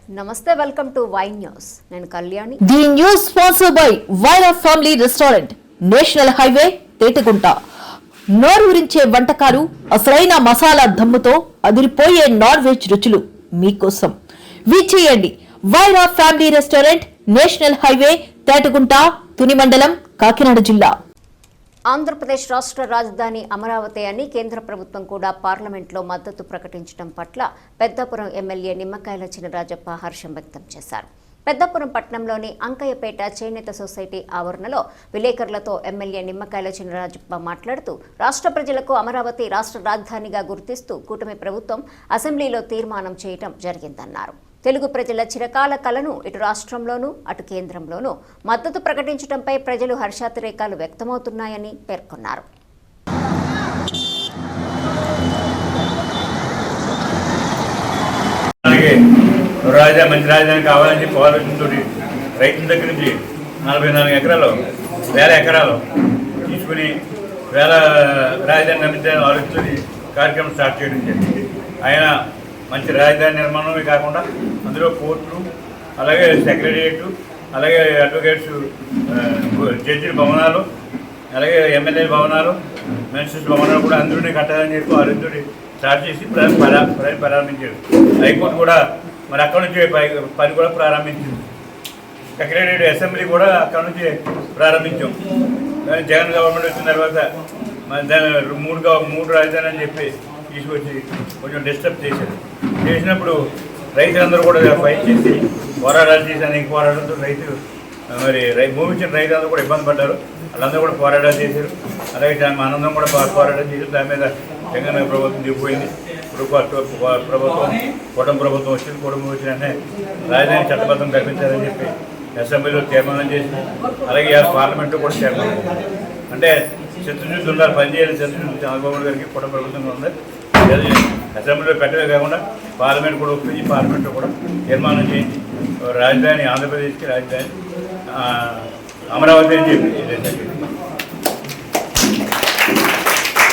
నమస్తే welcome to Y news నేను Kalyani the news sponsored by Wyra family restaurant national highway Tetagunta నోరూరించే వంటకాలు అసలైన మసాలా దమ్ముతో అదిరిపోయే నాన్ వెజ్ రుచులు మీకోసం విచ్చేయండి Wyra family restaurant national highway Tetagunta Tuni మండలం కాకినాడ జిల్లా ఆంధ్రప్రదేశ్ రాష్ట్ర రాజధాని అమరావతి అని కేంద్ర ప్రభుత్వం కూడా పార్లమెంట్లో మద్దతు ప్రకటించడం పట్ల పెద్దాపురం ఎమ్మెల్యే నిమ్మకాయల చినరాజప్ప హర్షం వ్యక్తం చేశారు. పెద్దాపురం పట్టణంలోని అంకయ్యపేట చేనేత సొసైటీ ఆవరణలో విలేకరులతో ఎమ్మెల్యే నిమ్మకాయల చినరాజప్ప మాట్లాడుతూ రాష్ట్ర ప్రజలకు అమరావతి రాష్ట్ర రాజధానిగా గుర్తిస్తూ కూటమి ప్రభుత్వం అసెంబ్లీలో తీర్మానం చేయడం జరిగిందన్నారు. తెలుగు ప్రజల చిరకాల కలను ఇటు రాష్ట్రంలోనూ అటు కేంద్రంలోనూ మద్దతు ప్రకటించడంపై ప్రజలు హర్షాతిరేకాలు వ్యక్తమవుతున్నాయని పేర్కొన్నారు. మంచి రాజధాని కావాలని చెప్పి ఆలోచనతో రైతుల దగ్గర నుంచి 44 ఎకరాలు 1000 ఎకరాలు తీసుకుని రాజధాని నిర్మించాలని ఆలోచనతో కార్యక్రమం స్టార్ట్ చేయడం జరిగింది. ఆయన మంచి రాజధాని నిర్మాణమే కాకుండా అందులో కోర్టులు, అలాగే సెక్రటరియట్, అలాగే అడ్వకేట్స్ జడ్జిల భవనాలు, అలాగే ఎమ్మెల్యే భవనాలు, మినిస్టర్స్ భవనాలు కూడా అందరూ కట్టాలని చెప్పి ఆలోచనతో స్టార్ట్ చేసి ప్రారంభించారు. హైకోర్టు కూడా మరి అక్కడ నుంచి పని కూడా ప్రారంభించింది. సెక్రటరియట్ అసెంబ్లీ కూడా అక్కడ నుంచి ప్రారంభించాం. జగన్ గవర్నమెంట్ వచ్చిన తర్వాత దాని మూడు రాజధాని అని చెప్పి తీసుకొచ్చి కొంచెం డిస్టర్బ్ చేసినప్పుడు రైతులందరూ కూడా ఫైట్ చేసి పోరాటాలు చేసి అనేక పోరాటంతో భూమి ఇచ్చిన రైతులందరూ కూడా ఇబ్బంది పడ్డారు. వాళ్ళందరూ కూడా పోరాటాలు చేశారు. అలాగే ఆనందం కూడా పోరాటం చేసి దాని మీద జగన్ ప్రభుత్వం దిగిపోయింది. ఇప్పుడు ప్రభుత్వం కూటమి ప్రభుత్వం వచ్చింది. కూటమి వచ్చిన రాజధాని చట్టబద్ధం కల్పించాలని చెప్పి అసెంబ్లీలో తీర్మానం చేసి, అలాగే పార్లమెంట్లో కూడా తీర్మానం అంటే చిత్తశుద్ధి ఉండాలి, పనిచేయాలి. చిత్తశుద్ధి చంద్రబాబు గారికి కూటమి ప్రభుత్వంగా ఉంది. అసెంబ్లీలో పెట్టడమే కాకుండా పార్లమెంట్ కూడా ఒప్పించి పార్లమెంట్లో కూడా తీర్మానం చేయించి రాజధాని ఆంధ్రప్రదేశ్కి రాజధాని అమరావతి అని చెప్పి